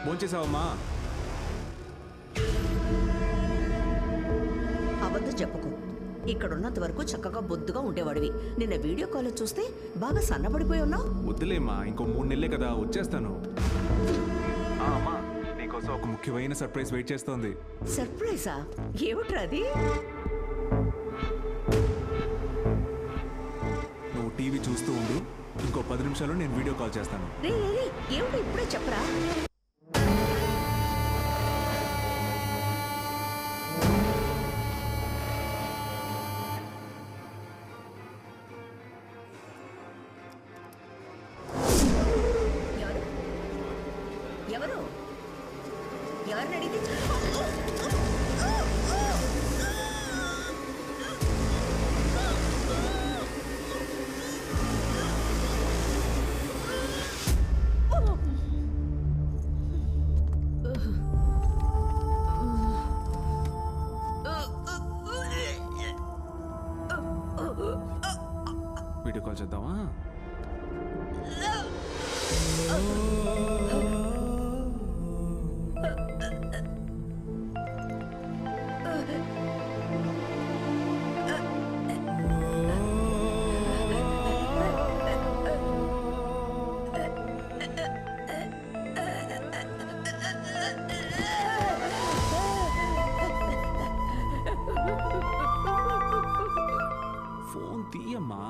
భోంచేసావమ్మా? అబద్ధం చెప్పుకో. ఇక్కడున్నంత వరకు చక్కగా బొద్దుగా ఉండేవాడివి. నిన్న వీడియో కాల్ చూస్తే బాగా సన్నబడిపోయి ఉన్నావు. వద్దులేమ్మా, ఇంకో 3 నెలలే కదా, వచ్చేస్తాను. అమ్మా, నీకోసం ఒక ముఖ్యమైన సర్ప్రైజ్ వెయిట్ చేస్తోంది. సర్ప్రైజా? ఏమిట్రా అది? నువ్వు టీవీ చూస్తూ ఉండు, ఇంకో 10 నిమిషాల్లో నేను వీడియో కాల్ చేస్తాను. ఏమిటి ఇప్పుడే చెప్పరా? ఎవరు ఎవరిని అడిగితే వీడియో కాల్ చేద్దామా? ఫోన్ తీయమ్మా.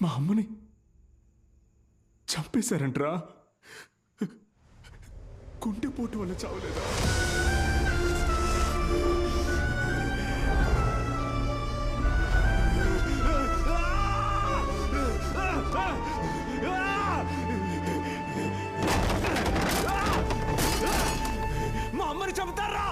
మా అమ్మని చంపేశారంట్రా. గుండెపోటు వల్ల చావలేదా? మా అమ్మని చంపుతారా?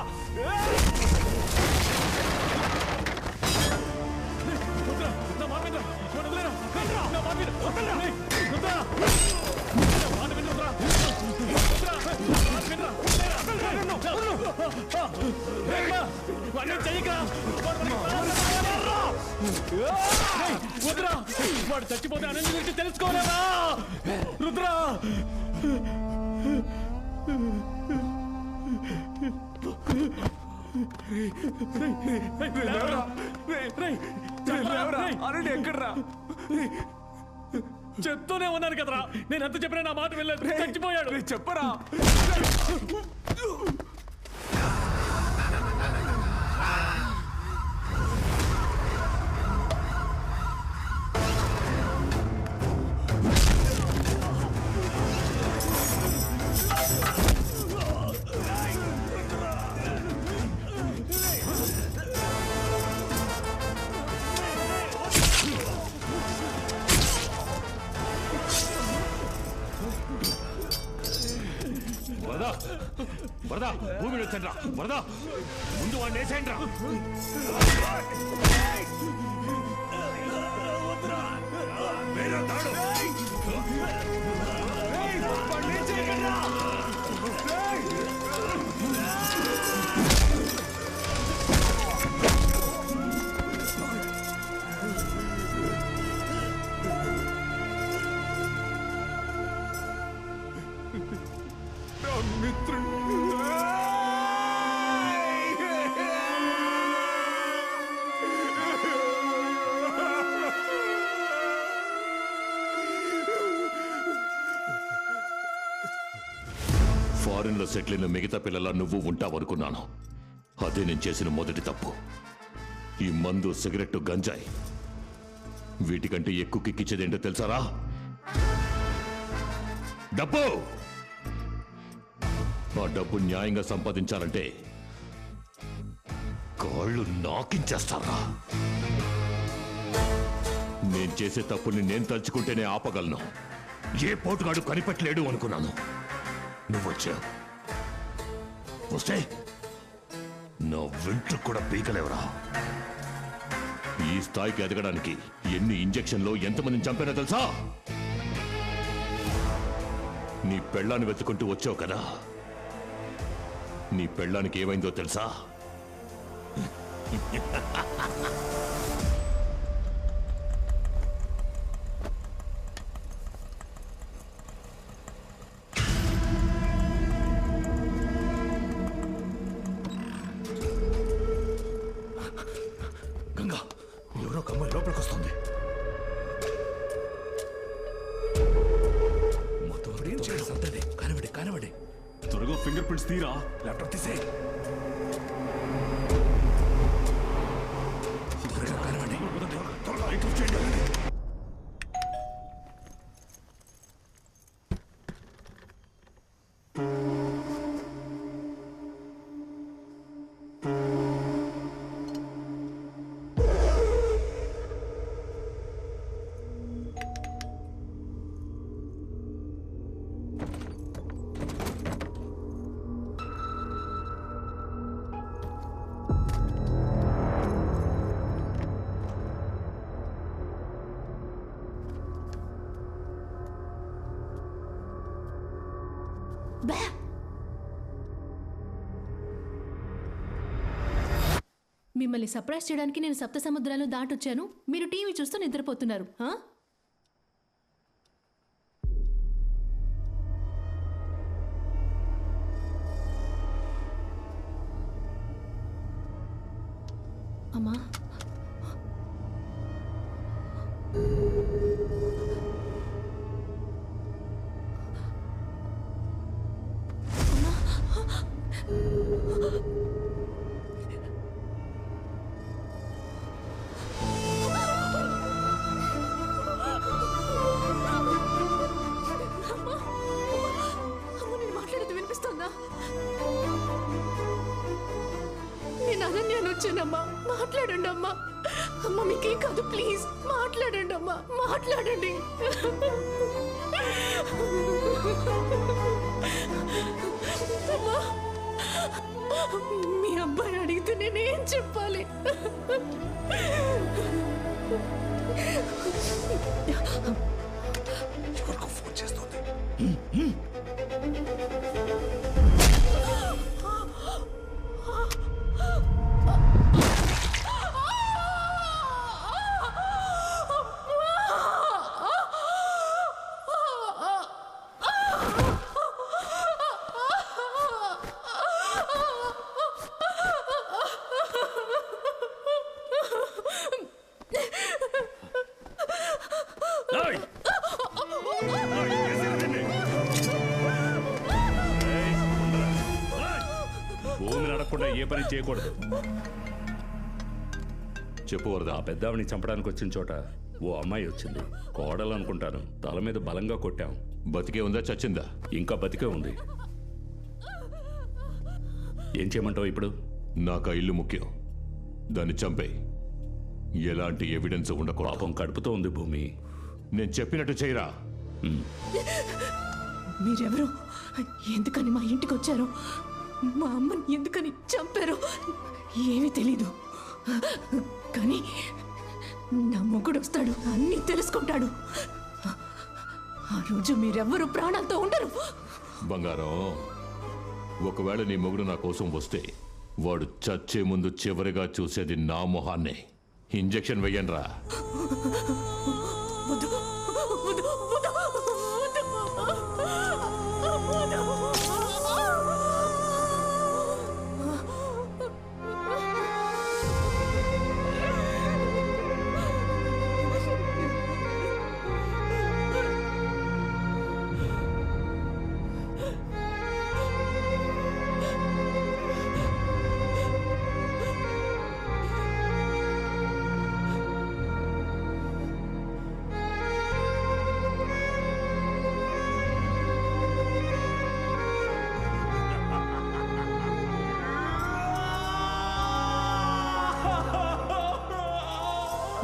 వాడు చచ్చిపోతే అనంత గురించి తెలుసుకోలేదా? రుద్ర ఎక్కడ్రా? చెప్తూనే ఉన్నాను కదరా, నేను ఎంత చెప్పినా నా మాట వెళ్ళలేదు. చచ్చిపోయాడు. చెప్పరా? వరదా భూమిని వచ్చండి రా. వరదా ముందు వాడిని వేసేయండి రా. ఫారిన్ లో సెటిల్ అయిన మిగతా పిల్లల నువ్వు ఉంటావనుకున్నాను. అదే నేను చేసిన మొదటి తప్పు. ఈ మందు, సిగరెట్, గంజాయి వీటికంటే ఎక్కువ కిక్కిచ్చేదేంటో తెలుసారా? డబ్బు. ఆ డబ్బు న్యాయంగా సంపాదించాలంటే కాళ్ళు నాకించేస్తారా? నేను చేసే తప్పుల్ని నేను తలుచుకుంటేనే ఆపగలను. ఏ పోటుగాడు కనిపెట్టలేడు అనుకున్నాను. నువ్వొచ్చావు. వస్తే నా వెంట్రు కూడా పీకలేవరా? ఈ స్థాయికి ఎదగడానికి ఎన్ని ఇంజెక్షన్లో ఎంతమందిని చంపానో తెలుసా? నీ పెళ్ళాన్ని వెతుకుంటూ వచ్చావు కదా, నీ పెళ్ళానికి ఏమైందో తెలుసా? గంగా, ఎవరో ఒక అమ్మాయి లోపలికి వస్తుంది. మొత్తం ఏం చేయాలి సంతది? కానివ్వండి కానివ్వండి. త్వరగా ఫింగర్ ప్రింట్స్ తీరా. ల్యాప్టాప్ తీసే. త్వరగా కానివ్వండి. త్వరగా లైట్ ఆఫ్ చేయండి. మిమ్మల్ని సర్ప్రైజ్ చేయడానికి నేను సప్త సముద్రాలు దాటొచ్చాను. మీరు టీవీ చూస్తూ నిద్రపోతున్నారు. అమ్మా, నేను మాట్లాడేది వినిపిస్తుందా? నేను అనన్యాన్ని వచ్చానమ్మా. మాట్లాడండి అమ్మా. అమ్మ మీకేం కాదు, ప్లీజ్ మాట్లాడండి అమ్మా, మాట్లాడండి. అమ్మా, మీ అబ్బాయి అడిగితే నేనేం చెప్పాలి? ఎవరికో ఫోన్ చేస్తుంది. భూమి నడకుండా ఏ పని చేయకూడదు. చెప్పు వరదా. ఆ పెద్దావిని చంపడానికి వచ్చిన చోట ఓ అమ్మాయి వచ్చింది. కోడలు అనుకుంటాను. తల మీద బలంగా కొట్టాం. బతికే ఉందా చచ్చిందా? ఇంకా బతికే ఉంది. ఏం చేయమంటావు ఇప్పుడు? నాకు ఆ ఇల్లు ముఖ్యం. దాన్ని చంపేయి. ఎలాంటి ఎవిడెన్స్ ఉండకూడదు. పాపం కడుపుతో ఉంది భూమి. నేను చెప్పినట్టు చేయరా. మీరెవరు? ఎందుకని మా ఇంటికి వచ్చారు? మా అమ్మని ఎందుకని చంపారు? ఏమీ తెలీదు. కానీ నా మొగుడు వస్తాడు, అన్నీ తెలుసుకుంటాడు. ఆ రోజు మీరెవ్వరూ ప్రాణాలతో ఉండరు. బంగారం, ఒకవేళ నీ మొగుడు నా కోసం వస్తే వాడు చచ్చే ముందు చివరిగా చూసేది నా మొహాన్నే. ఇంజెక్షన్ వెయ్యండి రా. వద్దు, వద్దు, వద్దు, వద్దు, వద్దు.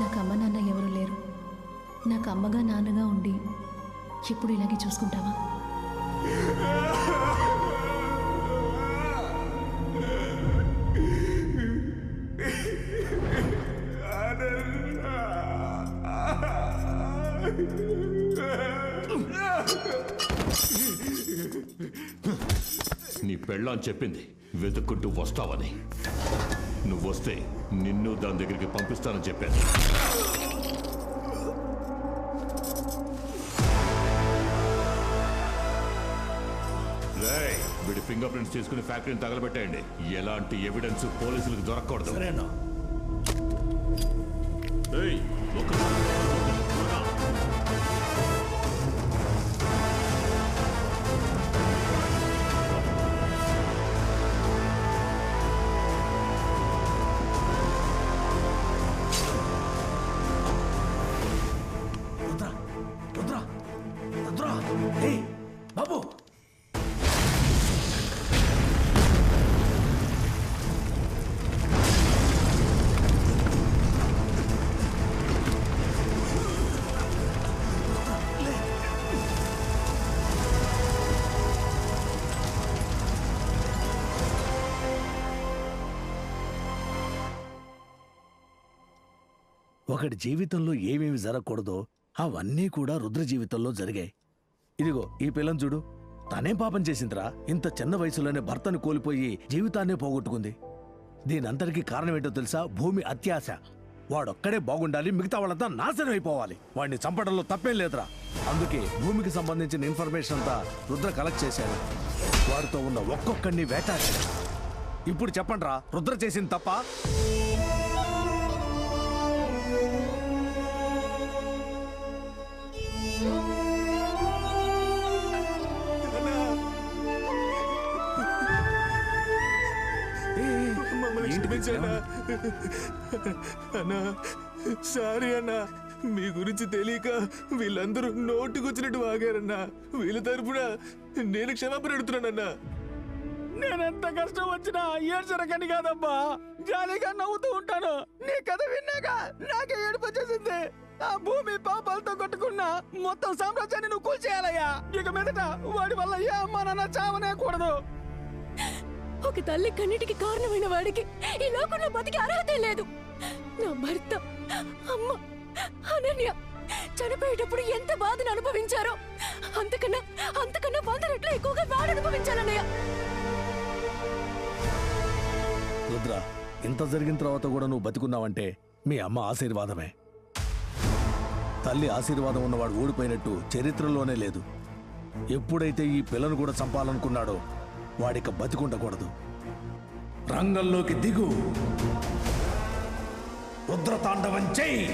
నాకు అమ్మ నాన్న ఎవరు లేరు. నాకు అమ్మగా నాన్నగా ఉండి ఎప్పుడు ఇలాగే చూసుకుంటావా? నీ పెళ్ళాం చెప్పింది వెతుక్కుంటూ వస్తావని. నువ్వొస్తే నిన్ను దాని దగ్గరికి పంపిస్తానని చెప్పాను. వీడి ఫింగర్ ప్రింట్స్ తీసుకుని ఫ్యాక్టరీని తగలబెట్టేయండి. ఎలాంటి ఎవిడెన్స్ పోలీసులకు దొరకకూడదు. బాబు ఒకటి జీవితంలో ఏమేమి జరగకూడదో అవన్నీ కూడా రుద్ర జీవితంలో జరిగాయి. ఇదిగో ఈ పిల్లని చూడు, తనేం పాపం చేసిందిరా? ఇంత చిన్న వయసులోనే భర్తను కోల్పోయి జీవితాన్నే పోగొట్టుకుంది. దీనంతటికీ కారణం ఏంటో తెలుసా? భూమి అత్యాశ. వాడొక్కడే బాగుండాలి, మిగతా వాళ్ళంతా నాశనం అయిపోవాలి. వాడిని చంపడంలో తప్పేం లేదురా. అందుకే భూమికి సంబంధించిన ఇన్ఫర్మేషన్ అంతా రుద్ర కలెక్ట్ చేశాడు. వాడితో ఉన్న ఒక్కొక్కడిని వేటాడాడు. ఇప్పుడు చెప్పండిరా, రుద్ర చేసింది తప్ప? అన్నా సారీ అన్నా, మీ గురించి తెలియక వీళ్ళందరూ నోటుకొచ్చినట్టు వాగారన్నా. వీళ్ళ తరపున నేను క్షమాపణ అడుగుతున్నానన్నా. నేనెంత కష్టం వచ్చినా ఏడ్చరకని కాదబ్బా, జాలీగా నవ్వుతూ ఉంటాను. నీ కథ విన్నాక నాకే ఏడుపు వచ్చేసింది. ఆ భూమి పాపాలతో కొట్టుకున్న మొత్తం సామ్రాజ్యాన్ని నువ్వు కూల్చేయాలయ్యా. ఇక మీదట వాడి వల్ల ఏ అమ్మా నాన్న చావనే కూడదు. ఒక తల్లి కన్నిటికి కారణమైన వాడికి ఈ లోకంలో బతికి అర్హతే లేదు. నా భర్త, అమ్మ, అనన్య చనిపోయేటప్పుడు ఎంత బాధను అనుభవించారో అంతకన్నా 100 రెట్లు ఎక్కువగా వాడు అనుభవించాలన్నయ్య. రుద్ర, ఇంత జరిగిన తర్వాత కూడా నువ్వు బతికున్నావంటే మీ అమ్మ ఆశీర్వాదమే. తల్లి ఆశీర్వాదం ఉన్నవాడు ఓడిపోయినట్టు చరిత్రలోనే లేదు. ఎప్పుడైతే ఈ పిల్లను కూడా చంపాలనుకున్నాడో వాడిక బతికుండకూడదు. రంగంలోకి దిగు, రుద్రతాండవం చెయ్యి.